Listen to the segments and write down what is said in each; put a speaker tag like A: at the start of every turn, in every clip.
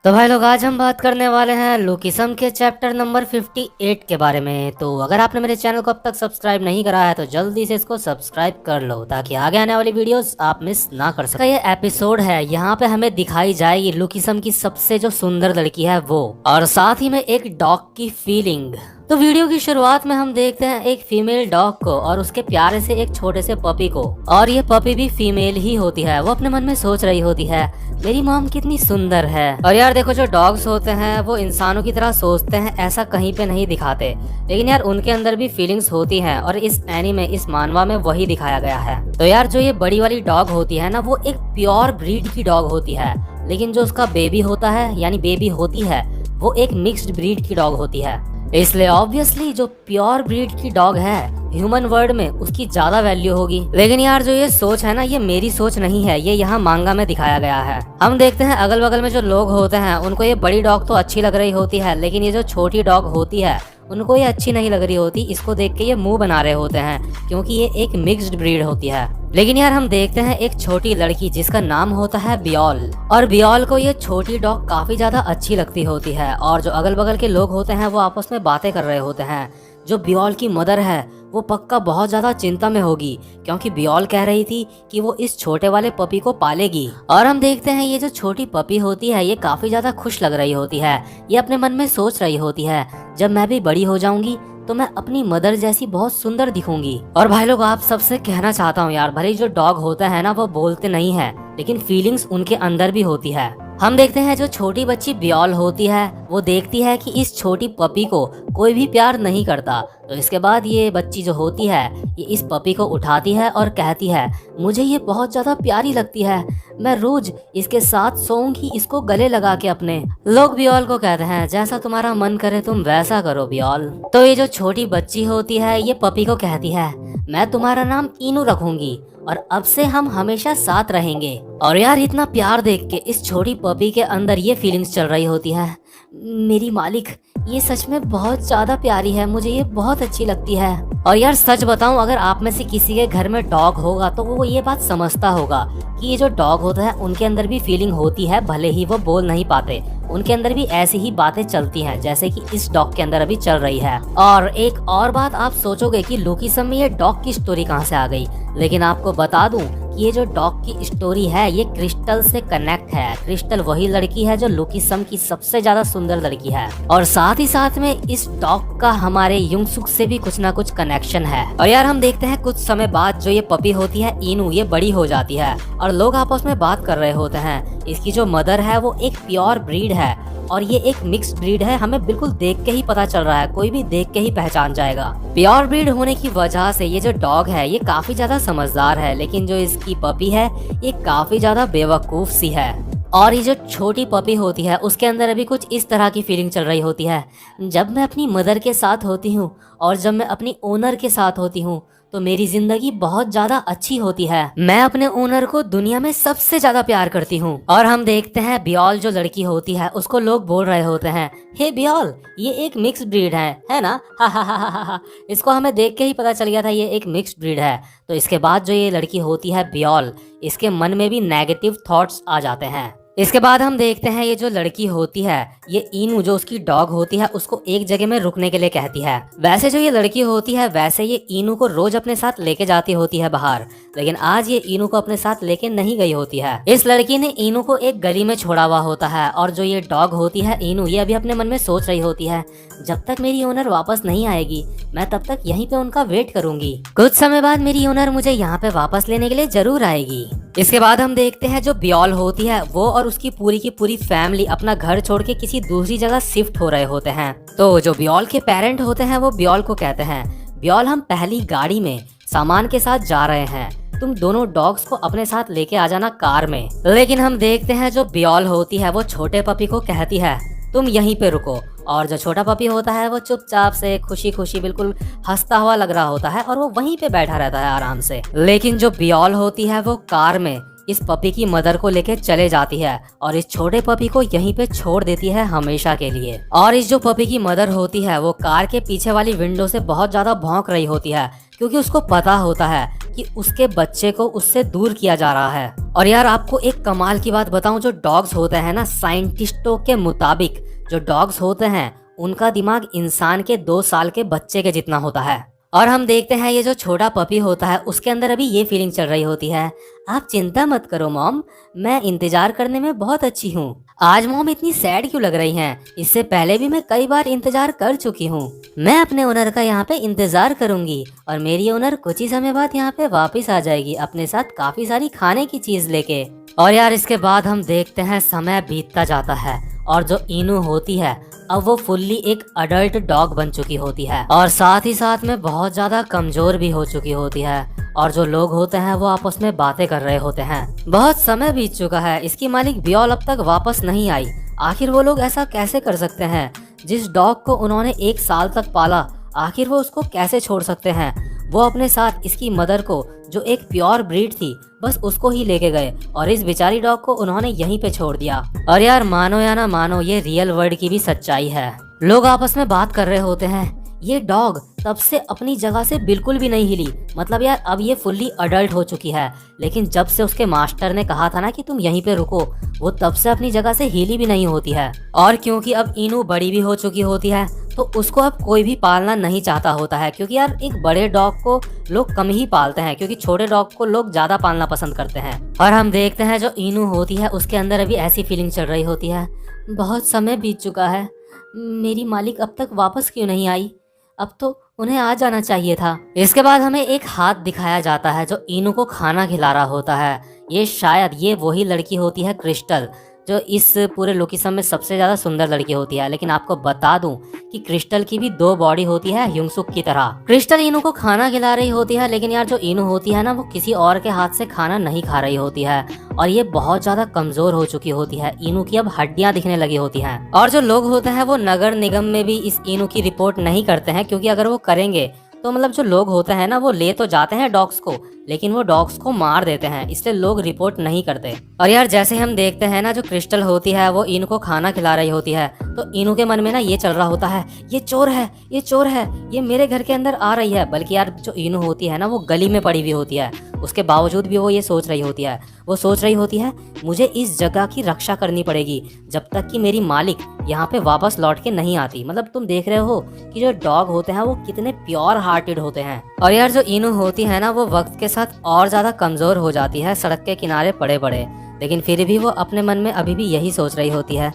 A: तो भाई लोग, आज हम बात करने वाले हैं लुकिसम के चैप्टर नंबर 58 के बारे में। तो अगर आपने मेरे चैनल को अब तक सब्सक्राइब नहीं करा है तो जल्दी से इसको सब्सक्राइब कर लो ताकि आगे आने वाली वीडियोस आप मिस ना कर सके। ये एपिसोड है, यहाँ पे हमें दिखाई जाएगी लुकिसम की सबसे जो सुंदर लड़की है वो, और साथ ही में एक डॉग की फीलिंग। तो वीडियो की शुरुआत में हम देखते हैं एक फीमेल डॉग को और उसके प्यारे से एक छोटे से पपी को, और ये पपी भी फीमेल ही होती है। वो अपने मन में सोच रही होती है, मेरी मॉम कितनी सुंदर है। और यार देखो, जो डॉग्स होते हैं वो इंसानों की तरह सोचते हैं, ऐसा कहीं पे नहीं दिखाते, लेकिन यार उनके अंदर भी फीलिंग्स होती हैं और इस एनीमे, इस मानवा में वही दिखाया गया है। तो यार जो ये बड़ी वाली डॉग होती है ना, वो एक प्योर ब्रीड की डॉग होती है, लेकिन जो उसका बेबी होता है यानी बेबी होती है वो एक मिक्स्ड ब्रीड की डॉग होती है। इसलिए ऑब्वियसली जो प्योर ब्रीड की डॉग है ह्यूमन वर्ल्ड में उसकी ज्यादा वैल्यू होगी। लेकिन यार जो ये सोच है ना, ये मेरी सोच नहीं है, ये यहाँ मांगा में दिखाया गया है। हम देखते हैं अगल बगल में जो लोग होते हैं उनको ये बड़ी डॉग तो अच्छी लग रही होती है, लेकिन ये जो छोटी डॉग होती है उनको ये अच्छी नहीं लग रही होती। इसको देख के ये मुंह बना रहे होते हैं क्योंकि ये एक मिक्स्ड ब्रीड होती है। लेकिन यार हम देखते हैं एक छोटी लड़की जिसका नाम होता है बियोल, और बियोल को ये छोटी डॉग काफी ज्यादा अच्छी लगती होती है। और जो अगल बगल के लोग होते हैं वो आपस में बातें कर रहे होते हैं। जो बियोल की मदर है वो पक्का बहुत ज्यादा चिंता में होगी क्योंकि बियोल कह रही थी कि वो इस छोटे वाले पपी को पालेगी। और हम देखते हैं ये जो छोटी पपी होती है ये काफी ज्यादा खुश लग रही होती है। ये अपने मन में सोच रही होती है, जब मैं भी बड़ी हो जाऊंगी तो मैं अपनी मदर जैसी बहुत सुंदर दिखूंगी। और भाई लोग, आप सबसे कहना चाहता हूँ यार, भले जो डॉग होता है ना वो बोलते नहीं है, लेकिन फीलिंग्स उनके अंदर भी होती है। हम देखते हैं जो छोटी बच्ची बियोल होती है वो देखती है कि इस छोटी पपी को कोई भी प्यार नहीं करता। तो इसके बाद ये बच्ची जो होती है ये इस पपी को उठाती है और कहती है, मुझे ये बहुत ज्यादा प्यारी लगती है, मैं रोज इसके साथ सोऊंगी, इसको गले लगा के अपने। लोग बियोल को कहते हैं, जैसा तुम्हारा मन करे तुम वैसा करो बियोल। तो ये जो छोटी बच्ची होती है ये पपी को कहती है, मैं तुम्हारा नाम इनू रखूंगी और अब से हम हमेशा साथ रहेंगे। और यार इतना प्यार देख के इस छोटी पपी के अंदर ये फीलिंग्स चल रही होती है, मेरी मालिक ये सच में बहुत ज्यादा प्यारी है, मुझे ये बहुत अच्छी लगती है। और यार सच बताऊं, अगर आप में से किसी के घर में डॉग होगा तो वो ये बात समझता होगा कि ये जो डॉग होता है उनके अंदर भी फीलिंग होती है, भले ही वो बोल नहीं पाते, उनके अंदर भी ऐसी ही बातें चलती हैं जैसे कि इस डॉग के अंदर अभी चल रही है। और एक और बात, आप सोचोगे कि लुकिसम में ये डॉग की स्टोरी कहाँ से आ गई, लेकिन आपको बता दूं कि ये जो डॉग की स्टोरी है ये क्रिस्टल से कनेक्ट है। क्रिस्टल वही लड़की है जो लुकिसम की सबसे ज्यादा सुंदर लड़की है, और साथ ही साथ में इस डॉग का हमारे युंगसुक से भी कुछ ना कुछ कनेक्शन है। और यार हम देखते हैं कुछ समय बाद जो ये पपी होती है इनू, ये बड़ी हो जाती है और लोग आपस में बात कर रहे होते हैं। इसकी जो मदर है वो एक प्योर ब्रीड है और ये एक मिक्स्ड ब्रीड है, हमें बिल्कुल देख के ही पता चल रहा है, कोई भी देख के ही पहचान जाएगा। प्योर ब्रीड होने की वजह से ये जो डॉग है ये काफी ज्यादा समझदार है, लेकिन जो इसकी पपी है ये काफी ज्यादा बेवकूफ सी है। और ये जो छोटी पपी होती है उसके अंदर अभी कुछ इस तरह की फीलिंग चल रही होती है, जब मैं अपनी मदर के साथ होती हूँ और जब मैं अपनी ओनर के साथ होती हूँ तो मेरी जिंदगी बहुत ज्यादा अच्छी होती है, मैं अपने ओनर को दुनिया में सबसे ज्यादा प्यार करती हूँ। और हम देखते हैं बियोल जो लड़की होती है उसको लोग बोल रहे होते हैं, हे बियोल ये एक मिक्स ब्रीड है ना, हा हा हा हा हा। इसको हमें देख के ही पता चल गया था ये एक मिक्स ब्रीड है। तो इसके बाद जो ये लड़की होती है बियोल, इसके मन में भी नेगेटिव थॉट्स आ जाते हैं। इसके बाद हम देखते हैं ये जो लड़की होती है ये इनू जो उसकी डॉग होती है उसको एक जगह में रुकने के लिए कहती है। वैसे जो ये लड़की होती है वैसे ये इनू को रोज अपने साथ लेके जाती होती है बाहर, लेकिन आज ये इनू को अपने साथ लेके नहीं गई होती है। इस लड़की ने इनू को एक गली में छोड़ा हुआ होता है और जो ये डॉग होती है इनू, ये अभी अपने मन में सोच रही होती है, जब तक मेरी ओनर वापस नहीं आएगी मैं तब तक यहीं पे उनका वेट करूंगी, कुछ समय बाद मेरी ओनर मुझे यहाँ पे वापस लेने के लिए जरूर आएगी। इसके बाद हम देखते हैं जो बियोल होती है वो और उसकी पूरी की पूरी फैमिली अपना घर छोड़ के किसी दूसरी जगह शिफ्ट हो रहे होते हैं। तो जो बियोल के पेरेंट होते हैं वो बियोल को कहते हैं, बियोल हम पहली गाड़ी में सामान के साथ जा रहे हैं, तुम दोनों डॉग्स को अपने साथ लेके आ जाना कार में। लेकिन हम देखते हैं जो बियोल होती है वो छोटे पपी को कहती है, तुम यहीं पे रुको। और जो छोटा पपी होता है वो चुपचाप से खुशी खुशी बिल्कुल हंसता हुआ लग रहा होता है और वो वहीं पे बैठा रहता है आराम से। लेकिन जो बियोल होती है वो कार में इस पपी की मदर को लेके चले जाती है और इस छोटे पपी को यहीं पे छोड़ देती है हमेशा के लिए। और इस जो पपी की मदर होती है वो कार के पीछे वाली विंडो से बहुत ज्यादा भौंक रही होती है क्योंकि उसको पता होता है कि उसके बच्चे को उससे दूर किया जा रहा है। और यार आपको एक कमाल की बात बताऊं, जो डॉग्स होते हैं ना, साइंटिस्टों के मुताबिक जो डॉग्स होते हैं उनका दिमाग इंसान के 2 साल के बच्चे के जितना होता है। और हम देखते हैं ये जो छोटा पपी होता है उसके अंदर अभी ये फीलिंग चल रही होती है, आप चिंता मत करो मॉम, मैं इंतजार करने में बहुत अच्छी हूँ। आज मॉम इतनी सैड क्यों लग रही हैं? इससे पहले भी मैं कई बार इंतजार कर चुकी हूँ। मैं अपने ओनर का यहाँ पे इंतजार करूंगी और मेरी ओनर कुछ ही समय बाद यहाँ पे वापस आ जाएगी अपने साथ काफी सारी खाने की चीज लेके। और यार इसके बाद हम देखते हैं समय बीतता जाता है और जो इनू होती है अब वो फुल्ली एक अडल्ट डॉग बन चुकी होती है और साथ ही साथ में बहुत ज्यादा कमजोर भी हो चुकी होती है। और जो लोग होते हैं वो आपस में बातें कर रहे होते हैं। बहुत समय बीत चुका है, इसकी मालिक बियोल अब तक वापस नहीं आई। आखिर वो लोग ऐसा कैसे कर सकते हैं? जिस डॉग को उन्होंने 1 साल तक पाला, आखिर वो उसको कैसे छोड़ सकते हैं? वो अपने साथ इसकी मदर को, जो एक प्योर ब्रीड थी, बस उसको ही लेके गए और इस बेचारी डॉग को उन्होंने यहीं पे छोड़ दिया। और यार मानो या ना मानो, ये रियल वर्ल्ड की भी सच्चाई है। लोग आपस में बात कर रहे होते हैं, ये डॉग तब से अपनी जगह से बिल्कुल भी नहीं हिली। मतलब यार अब ये फुल्ली अडल्ट हो चुकी है, लेकिन जब से उसके मास्टर ने कहा था ना कि तुम यहीं पे रुको, वो तब से अपनी जगह से हिली भी नहीं होती है। और क्योंकि अब इनू बड़ी भी हो चुकी होती है तो उसको अब कोई भी पालना नहीं चाहता होता है, क्योंकि यार एक बड़े डॉग को लोग कम ही पालते हैं, क्योंकि छोटे डॉग को लोग ज्यादा पालना पसंद करते हैं। और हम देखते हैं जो इनू होती है उसके अंदर अभी ऐसी फीलिंग चल रही होती है, बहुत समय बीत चुका है, मेरी मालिक अब तक वापस क्यों नहीं आई? अब तो उन्हें आ जाना चाहिए था। इसके बाद हमें एक हाथ दिखाया जाता है जो इनू को खाना खिला रहा होता है। ये शायद ये वही लड़की होती है क्रिस्टल, जो इस पूरे लोकेशन में सबसे ज्यादा सुंदर लड़की होती है। लेकिन आपको बता दूं कि क्रिस्टल की भी 2 बॉडी होती है ह्यूंगसुक की तरह। क्रिस्टल इनू को खाना खिला रही होती है, लेकिन यार जो इनू होती है ना, वो किसी और के हाथ से खाना नहीं खा रही होती है और ये बहुत ज्यादा कमजोर हो चुकी होती है। इनू की अब हड्डियां दिखने लगी होती हैं। और जो लोग होते हैं वो नगर निगम में भी इस इनू की रिपोर्ट नहीं करते हैं, क्योंकि अगर वो करेंगे तो मतलब जो लोग होते हैं ना, वो ले तो जाते हैं डॉग्स को, लेकिन वो डॉग्स को मार देते हैं, इसलिए लोग रिपोर्ट नहीं करते। और यार जैसे हम देखते हैं ना, जो क्रिस्टल होती है वो इनू को खाना खिला रही होती है, तो इनू के मन में ना ये चल रहा होता है, ये चोर है, ये चोर है, ये मेरे घर के अंदर आ रही है। बल्कि यार जो इनू होती है ना, वो गली में पड़ी हुई होती है, उसके बावजूद भी वो ये सोच रही होती है, वो सोच रही होती है मुझे इस जगह की रक्षा करनी पड़ेगी जब तक कि मेरी मालिक यहाँ पे वापस लौट के नहीं आती। मतलब तुम देख रहे हो कि जो डॉग होते हैं वो कितने प्योर हार्टेड होते हैं। और यार जो इनू होती है ना, वो वक्त के साथ और ज्यादा कमजोर हो जाती है, सड़क के किनारे पड़े पड़े। लेकिन फिर भी वो अपने मन में अभी भी यही सोच रही होती है,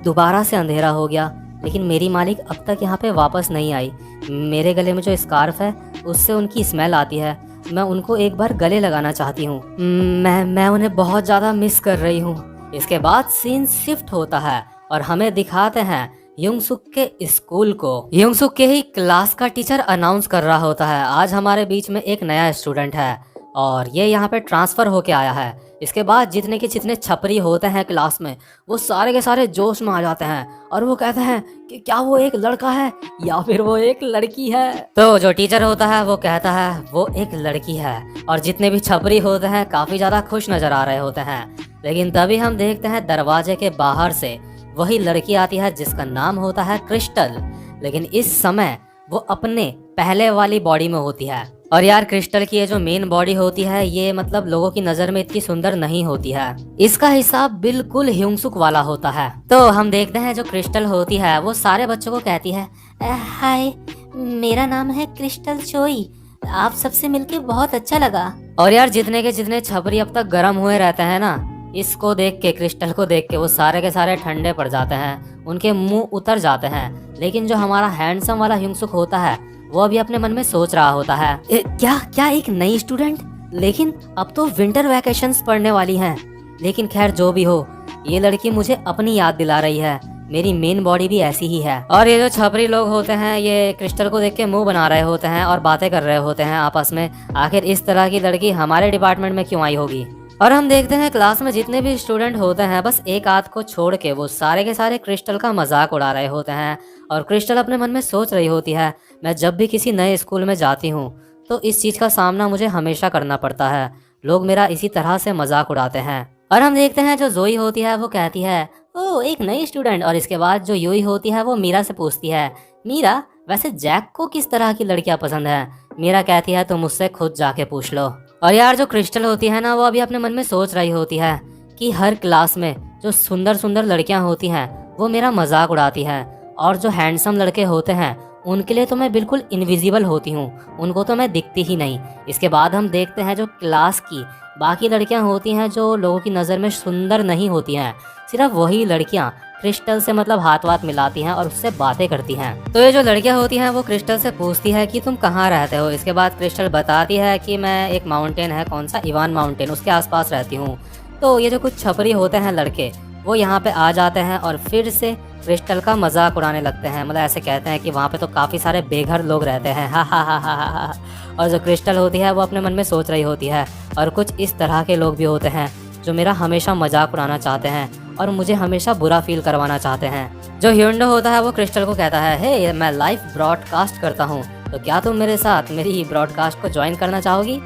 A: दोबारा से अंधेरा हो गया, लेकिन मेरी मालिक अब तक यहाँ पे वापस नहीं आई। मेरे गले में जो स्कार्फ है उससे उनकी स्मेल आती है, मैं उनको एक बार गले लगाना चाहती हूँ। मैं उन्हें बहुत ज्यादा मिस कर रही हूँ। इसके बाद सीन शिफ्ट होता है और हमें दिखाते हैं ह्यूंगसुक के स्कूल को। ह्यूंगसुक के ही क्लास का टीचर अनाउंस कर रहा होता है, आज हमारे बीच में एक नया स्टूडेंट है और ये यहाँ पे ट्रांसफर होके आया है। इसके बाद जितने के जितने छपरी होते हैं क्लास में, वो सारे के सारे जोश में आ जाते हैं और वो कहते हैं कि क्या वो एक लड़का है या फिर वो एक लड़की है। तो जो टीचर होता है वो कहता है वो एक लड़की है और जितने भी छपरी होते हैं काफी ज्यादा खुश नजर आ रहे होते हैं। लेकिन तभी हम देखते हैं दरवाजे के बाहर से वही लड़की आती है जिसका नाम होता है क्रिस्टल, लेकिन इस समय वो अपने पहले वाली बॉडी में होती है। और यार क्रिस्टल की ये जो मेन बॉडी होती है, ये मतलब लोगों की नजर में इतनी सुंदर नहीं होती है, इसका हिसाब बिल्कुल ह्यूंगसुक वाला होता है। तो हम देखते हैं जो क्रिस्टल होती है वो सारे बच्चों को कहती है, हाय मेरा नाम है क्रिस्टल चोई, आप सबसे मिलके बहुत अच्छा लगा। और यार जितने के जितने छपरी अब तक गर्म हुए रहते हैं ना, इसको देख के, क्रिस्टल को देख के वो सारे के सारे ठंडे पड़ जाते हैं, उनके मुंह उतर जाते हैं। लेकिन जो हमारा हैंडसम वाला ह्यूंगसुक होता है वो अभी अपने मन में सोच रहा होता है, क्या एक नई स्टूडेंट? लेकिन अब तो विंटर वैकेशंस पड़ने वाली हैं। लेकिन खैर जो भी हो, ये लड़की मुझे अपनी याद दिला रही है, मेरी मेन बॉडी भी ऐसी ही है। और ये जो छपरी लोग होते हैं ये क्रिस्टल को देख के मुंह बना रहे होते हैं और बातें कर रहे होते हैं आपस में, आखिर इस तरह की लड़की हमारे डिपार्टमेंट में क्यों आई होगी। और हम देखते हैं क्लास में जितने भी स्टूडेंट होते हैं, बस एक आध को छोड़ के वो सारे के सारे क्रिस्टल का मजाक उड़ा रहे होते हैं। और क्रिस्टल अपने मन में सोच रही होती है, मैं जब भी किसी नए स्कूल में जाती हूँ तो इस चीज़ का सामना मुझे हमेशा करना पड़ता है, लोग मेरा इसी तरह से मजाक उड़ाते हैं। और हम देखते हैं जो जोई होती है वो कहती है, ओ एक नई स्टूडेंट। और इसके बाद जो यूई होती है वो मीरा से पूछती है, मीरा वैसे जैक को किस तरह की लड़कियां पसंद है? मीरा कहती है तुम मुझसे खुद जाके पूछ लो। और यार जो क्रिस्टल होती है ना, वो अभी अपने मन में सोच रही होती है कि हर क्लास में जो सुंदर सुंदर लड़कियां होती हैं वो मेरा मजाक उड़ाती हैं, और जो हैंडसम लड़के होते हैं उनके लिए तो मैं बिल्कुल इनविजिबल होती हूँ, उनको तो मैं दिखती ही नहीं। इसके बाद हम देखते हैं जो क्लास की बाकी लड़कियां होती हैं जो लोगों की नज़र में सुंदर नहीं होती हैं, सिर्फ वही लड़कियां क्रिस्टल से मतलब हाथ वाथ मिलाती हैं और उससे बातें करती हैं। तो ये जो लड़कियां होती हैं वो क्रिस्टल से पूछती है कि तुम कहाँ रहते हो। इसके बाद क्रिस्टल बताती है कि मैं एक माउंटेन है, कौन सा, इवान माउंटेन, उसके आसपास रहती हूँ। तो ये जो कुछ छपरी होते हैं लड़के, वो यहाँ पे आ जाते हैं और फिर से क्रिस्टल का मजाक उड़ाने लगते हैं। मतलब ऐसे कहते हैं कि वहाँ पे तो काफ़ी सारे बेघर लोग रहते हैं, हा हा हा हा हा। और जो क्रिस्टल होती है वो अपने मन में सोच रही होती है, और कुछ इस तरह के लोग भी होते हैं जो मेरा हमेशा मजाक उड़ाना चाहते हैं और मुझे हमेशा बुरा फील करवाना चाहते हैं। जो ह्यूंडो होता है वो क्रिस्टल को कहता है, हे मैं लाइव ब्रॉडकास्ट करता हूँ, तो क्या तुम मेरे साथ मेरी ब्रॉडकास्ट को ज्वाइन करना चाहोगी?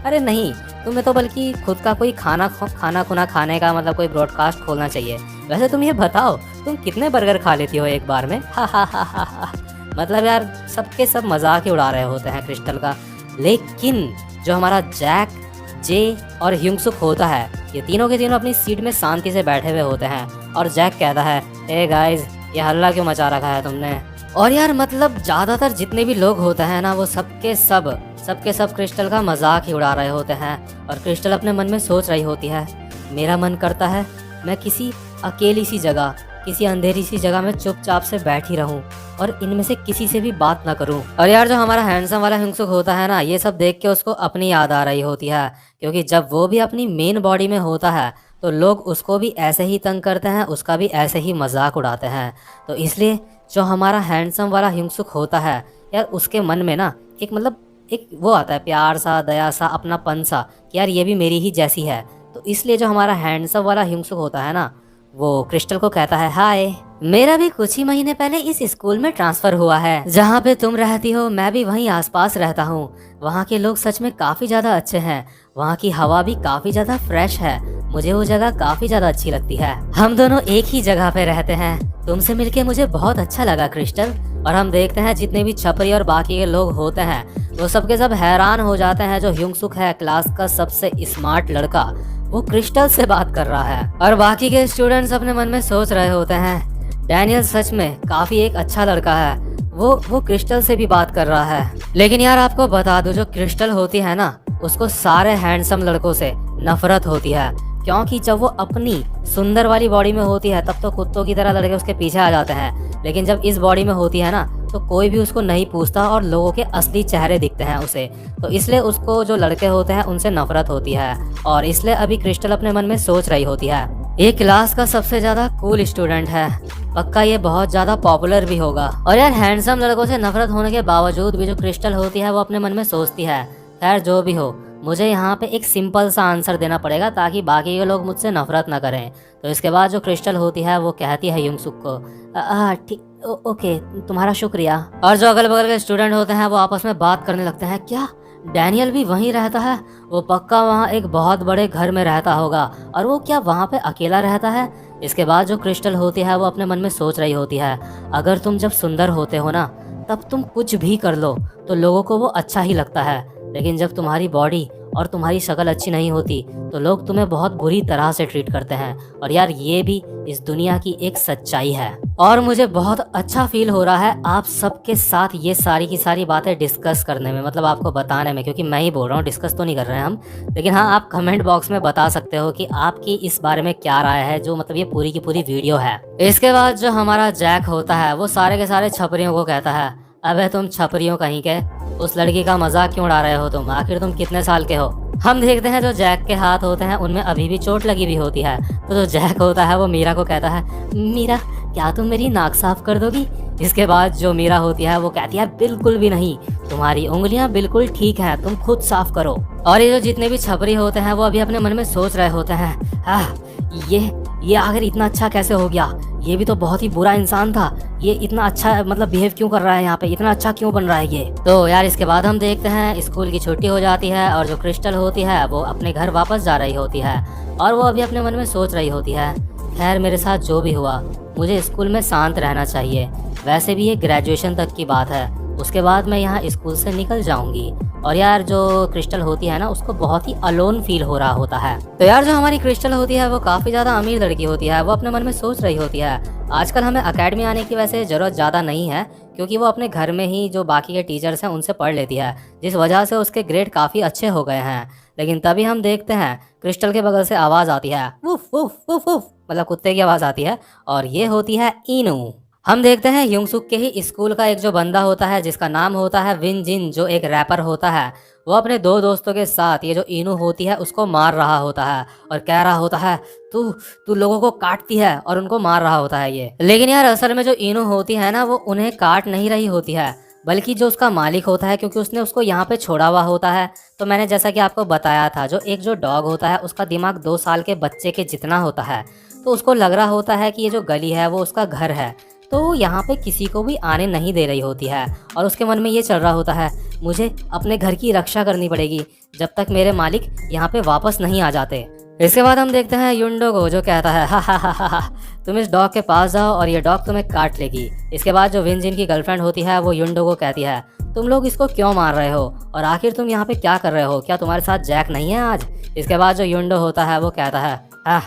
A: अरे नहीं, तुम्हें तो बल्कि खुद का कोई खाना खुना खाने का मतलब कोई ब्रॉडकास्ट खोलना चाहिए। वैसे तुम ये बताओ, तुम कितने बर्गर खा लेती हो एक बार में? मतलब यार सबके सब मजाक ही उड़ा रहे होते हैं क्रिस्टल का। लेकिन जो हमारा जैक, जे और ह्यूंगसुक होता है, ये तीनों के तीनों अपनी सीट में शांति से बैठे हुए होते हैं। और जैक कहता है, ए गाइस, ये हल्ला क्यों मचा रखा है तुमने? और यार मतलब ज़्यादातर जितने भी लोग होते हैं ना, वो सबके सब क्रिस्टल का मजाक ही उड़ा रहे होते हैं। और क्रिस्टल अपने मन में सोच रही होती है, मेरा मन करता है मैं किसी अकेली सी जगह, किसी अंधेरी सी जगह में चुपचाप से बैठी रहूं और इनमें से किसी से भी बात ना करूं। और यार जो हमारा हैंडसम वाला ह्यूंगसुक होता है ना, ये सब देख के उसको अपनी याद आ रही होती है, क्योंकि जब वो भी अपनी मेन बॉडी में होता है तो लोग उसको भी ऐसे ही तंग करते हैं, उसका भी ऐसे ही मजाक उड़ाते हैं। तो इसलिए जो हमारा हैंडसम वाला ह्यूंगसुक होता है यार, उसके मन में ना एक वो आता है, प्यार सा, दया सा, अपनापन सा, कि यार ये भी मेरी ही जैसी है। तो इसलिए जो हमारा हैंडसम वाला ह्यूंगसुक होता है ना, वो क्रिस्टल को कहता है, हाय, मेरा भी कुछ ही महीने पहले इस स्कूल में ट्रांसफर हुआ है। जहाँ पे तुम रहती हो मैं भी वहीं आसपास रहता हूँ। वहाँ के लोग सच में काफी ज्यादा अच्छे हैं, वहाँ की हवा भी काफी ज्यादा फ्रेश है, मुझे वो जगह काफी ज्यादा अच्छी लगती है। हम दोनों एक ही जगह पे रहते हैं। तुमसे मिलके मुझे बहुत अच्छा लगा क्रिस्टल। और हम देखते हैं जितने भी छपरी और बाकी के लोग होते हैं वो सबके सब हैरान हो जाते हैं। जो ह्यूंगसुक है, क्लास का सबसे स्मार्ट लड़का, वो क्रिस्टल से बात कर रहा है। और बाकी के स्टूडेंट्स अपने मन में सोच रहे होते हैं, डैनियल सच में काफी एक अच्छा लड़का है, वो क्रिस्टल से भी बात कर रहा है। लेकिन यार आपको बता दो, जो क्रिस्टल होती है ना, उसको सारे हैंडसम लड़कों से नफरत होती है, क्योंकि जब वो अपनी सुंदर वाली बॉडी में होती है तब तो कुत्तों की तरह लड़के उसके पीछे आ जाते हैं, लेकिन जब इस बॉडी में होती है ना तो कोई भी उसको नहीं पूछता और लोगों के असली चेहरे दिखते हैं उसे। तो इसलिए उसको जो लड़के होते हैं उनसे नफरत होती है, और इसलिए अभी क्रिस्टल अपने मन में सोच रही होती है, ये क्लास का सबसे ज्यादा कूल स्टूडेंट है, पक्का ये बहुत ज्यादा पॉपुलर भी होगा। और यार हैंडसम लड़कों से नफरत होने के बावजूद भी जो क्रिस्टल होती है वो अपने मन में सोचती है, खैर जो भी हो, मुझे यहाँ पे एक सिंपल सा आंसर देना पड़ेगा ताकि बाकी के लोग मुझसे नफरत ना करें। तो इसके बाद जो क्रिस्टल होती है वो कहती है ह्यूंगसुक को, ठीक, ओके, तुम्हारा शुक्रिया। और जो अगल बगल के स्टूडेंट होते हैं वो आपस में बात करने लगते हैं, क्या डैनियल भी वहीं रहता है? वो पक्का वहाँ एक बहुत बड़े घर में रहता होगा, और वो क्या वहाँ पे अकेला रहता है? इसके बाद जो क्रिस्टल होती है वो अपने मन में सोच रही होती है, अगर तुम जब सुंदर होते हो ना तब तुम कुछ भी कर लो तो लोगों को वो अच्छा ही लगता है, लेकिन जब तुम्हारी बॉडी और तुम्हारी शक्ल अच्छी नहीं होती तो लोग तुम्हें बहुत बुरी तरह से ट्रीट करते हैं। और यार ये भी इस दुनिया की एक सच्चाई है। और मुझे बहुत अच्छा फील हो रहा है आप सबके साथ ये सारी की सारी बातें डिस्कस करने में, मतलब आपको बताने में, क्योंकि मैं ही बोल रहा हूँ, डिस्कस तो नहीं कर रहे हैं हम। लेकिन हाँ, आप कमेंट बॉक्स में बता सकते हो कि आपकी इस बारे में क्या राय है, जो मतलब ये पूरी की पूरी वीडियो है। इसके बाद जो हमारा जैक होता है वो सारे के सारे छपरियों को कहता है, अबे तुम छपरियों कहीं के, उस लड़की का मजाक क्यों उड़ा रहे हो तुम? आखिर तुम कितने साल के हो? हम देखते हैं जो जैक के हाथ होते हैं उनमें अभी भी चोट लगी हुई होती है। तो जो जैक होता है वो मीरा को कहता है, मीरा क्या तुम मेरी नाक साफ कर दोगी? इसके बाद जो मीरा होती है वो कहती है, बिल्कुल भी नहीं, तुम्हारी उंगलियां बिल्कुल ठीक हैं, तुम खुद साफ करो। और ये जो जितने भी छपरी होते हैं वो अभी अपने मन में सोच रहे होते हैं, ये आखिर इतना अच्छा कैसे हो गया? ये भी तो बहुत ही बुरा इंसान था, ये इतना अच्छा मतलब बिहेव क्यों कर रहा है यहाँ पे, इतना अच्छा क्यों बन रहा है ये? तो यार इसके बाद हम देखते हैं स्कूल की छुट्टी हो जाती है और जो क्रिस्टल होती है वो अपने घर वापस जा रही होती है, और वो अभी अपने मन में सोच रही होती है, खैर मेरे साथ जो भी हुआ मुझे स्कूल में शांत रहना चाहिए, वैसे भी ये ग्रेजुएशन तक की बात है, उसके बाद मैं यहाँ स्कूल से निकल जाऊंगी। और यार जो क्रिस्टल होती है ना, उसको बहुत ही अलोन फील हो रहा होता है। तो यार जो हमारी क्रिस्टल होती है वो काफी ज्यादा अमीर लड़की होती है। वो अपने मन में सोच रही होती है आजकल हमें एकेडमी आने की वैसे जरूरत ज्यादा नहीं है, क्योंकि वो अपने घर में ही जो बाकी के टीचर्स हैं उनसे पढ़ लेती है, जिस वजह से उसके ग्रेड काफी अच्छे हो गए हैं। लेकिन तभी हम देखते हैं क्रिस्टल के बगल से आवाज आती है, वुफ वुफ वुफ वुफ, मतलब कुत्ते की आवाज आती है, और ये होती है इनू। हम देखते हैं युंगसुक के ही स्कूल का एक जो बंदा होता है जिसका नाम होता है विन जिन, जो एक रैपर होता है, वो अपने दो दोस्तों के साथ ये जो इनू होती है उसको मार रहा होता है और कह रहा होता है तू तू लोगों को काटती है, और उनको मार रहा होता है ये। लेकिन यार असल में जो इनू होती है ना, वो उन्हें काट नहीं रही होती है, बल्कि जो उसका मालिक होता है, क्योंकि उसने उसको यहाँ पे छोड़ा हुआ होता है। तो मैंने जैसा कि आपको बताया था, जो डॉग होता है उसका दिमाग 2 साल के बच्चे के जितना होता है, तो उसको लग रहा होता है कि ये जो गली है वो उसका घर है, तो यहाँ पे किसी को भी आने नहीं दे रही होती है। और उसके मन में ये चल रहा होता है मुझे अपने घर की रक्षा करनी पड़ेगी जब तक मेरे मालिक यहाँ पे वापस नहीं आ जाते। इसके बाद हम देखते हैं युंडो को, जो कहता है हा, तुम इस डॉग के पास जाओ और ये डॉग तुम्हें काट लेगी। इसके बाद जो विन जिन की गर्लफ्रेंड होती है वो युंडो को कहती है तुम लोग इसको क्यों मार रहे हो, और आखिर तुम यहाँ पे क्या कर रहे हो, क्या तुम्हारे साथ जैक नहीं है आज। इसके बाद जो युंडो होता है वो कहता है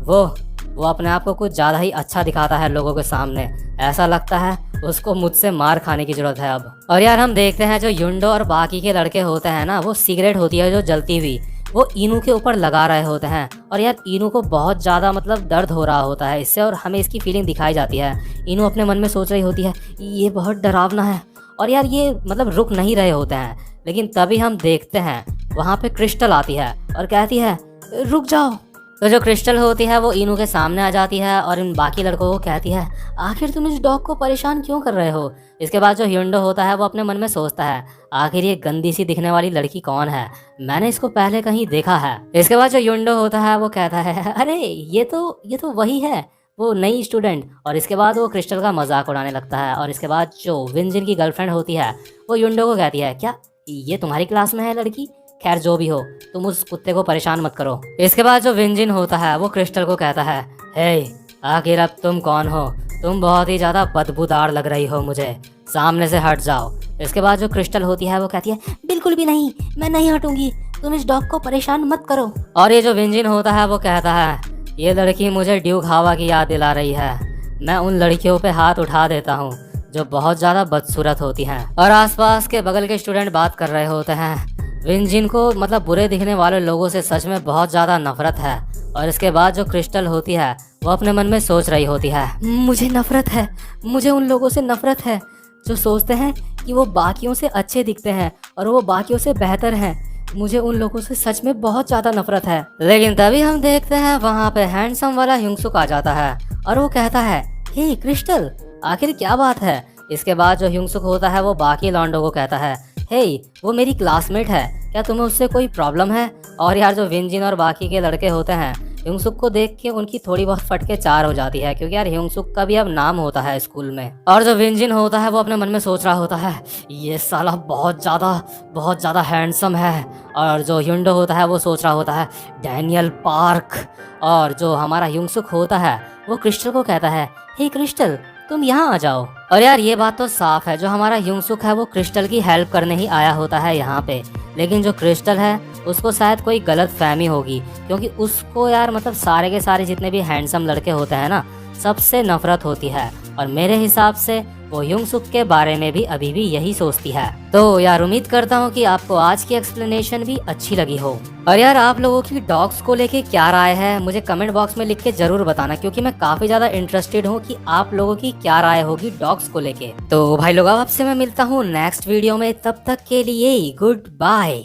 A: वो अपने आप को कुछ ज़्यादा ही अच्छा दिखाता है लोगों के सामने, ऐसा लगता है उसको मुझसे मार खाने की जरूरत है अब। और यार हम देखते हैं जो युंडो और बाकी के लड़के होते हैं ना, वो सिगरेट होती है जो जलती हुई, वो इनू के ऊपर लगा रहे होते हैं। और यार इनू को बहुत ज़्यादा मतलब दर्द हो रहा होता है इससे, और हमें इसकी फीलिंग दिखाई जाती है। इनू अपने मन में सोच रही होती है ये बहुत डरावना है, और यार ये मतलब रुक नहीं रहे होते हैं। लेकिन तभी हम देखते हैं वहाँ पे क्रिस्टल आती है और कहती है रुक जाओ। तो जो क्रिस्टल होती है वो इनू के सामने आ जाती है और इन बाकी लड़कों को कहती है आखिर तुम इस डॉग को परेशान क्यों कर रहे हो। इसके बाद जो युंडो होता है वो अपने मन में सोचता है आखिर ये गंदी सी दिखने वाली लड़की कौन है, मैंने इसको पहले कहीं देखा है। इसके बाद जो युंडो होता है वो कहता है अरे ये तो वही है, वो नई स्टूडेंट। और इसके बाद वो क्रिस्टल का मजाक उड़ाने लगता है। और इसके बाद जो विनजिन की गर्लफ्रेंड होती है वो युंडो को कहती है क्या ये तुम्हारी क्लास में है लड़की, खैर जो भी हो तुम उस कुत्ते को परेशान मत करो। इसके बाद जो विंजिन होता है वो क्रिस्टल को कहता है हे आखिर अब तुम कौन हो, तुम बहुत ही ज्यादा बदबूदार लग रही हो, मुझे सामने से हट जाओ। इसके बाद जो क्रिस्टल होती है वो कहती है बिल्कुल भी नहीं, मैं नहीं हटूंगी, तुम इस डॉग को परेशान मत करो। और ये जो विंजिन होता है वो कहता है ये लड़की मुझे ड्यूक हावा की याद दिला रही है, मैं उन लड़कियों पे हाथ उठा देता हूँ जो बहुत ज्यादा बदसूरत होती हैं। और आसपास के बगल के स्टूडेंट बात कर रहे होते हैं विंजिन को मतलब बुरे दिखने वाले लोगों से सच में बहुत ज़्यादा नफरत है। और इसके बाद जो क्रिस्टल होती है वो अपने मन में सोच रही होती है मुझे नफरत है, मुझे उन लोगों से नफरत है जो सोचते हैं कि वो बाकियों से अच्छे दिखते हैं और वो बाकियों से बेहतर हैं, मुझे उन लोगों से सच में बहुत ज़्यादा नफरत है। लेकिन तभी हम देखते हैं वहाँ पे हैंडसम वाला युंगसुक आ जाता है और वो कहता है हे क्रिस्टल आखिर क्या बात है। इसके बाद जो युंगसुक होता है वो बाकी लॉन्डो को कहता है हे वो मेरी क्लासमेट है, क्या तुम्हें उससे कोई प्रॉब्लम है। और यार जो विंजिन और बाकी के लड़के होते हैं युंगसुक को देख के उनकी थोड़ी बहुत फटके चार हो जाती है, क्योंकि यार युंगसुक का भी अब नाम होता है स्कूल में। और जो विंजिन होता है वो अपने मन में सोच रहा होता है ये साला बहुत ज़्यादा हैंडसम है। और जो युंडो होता है वो सोच रहा होता है डैनियल पार्क। और जो हमारा युंगसुक होता है वो क्रिस्टल को कहता है हे क्रिस्टल तुम यहाँ आ जाओ। और यार ये बात तो साफ है जो हमारा युंगसुक है वो क्रिस्टल की हेल्प करने ही आया होता है यहाँ पे, लेकिन जो क्रिस्टल है उसको शायद कोई गलत फहमी होगी, क्योंकि उसको यार मतलब सारे के सारे जितने भी हैंडसम लड़के होते हैं ना सबसे नफरत होती है। और मेरे हिसाब से वो युंगसुक के बारे में भी अभी भी यही सोचती है। तो यार उम्मीद करता हूँ कि आपको आज की एक्सप्लेनेशन भी अच्छी लगी हो। और यार आप लोगों की डॉग्स को लेके क्या राय है मुझे कमेंट बॉक्स में लिख के जरूर बताना, क्योंकि मैं काफी ज्यादा इंटरेस्टेड हूँ कि आप लोगों की क्या राय होगी डॉग्स को लेके। तो भाई लोग आपसे मैं मिलता हूँ नेक्स्ट वीडियो में, तब तक के लिए गुड बाय।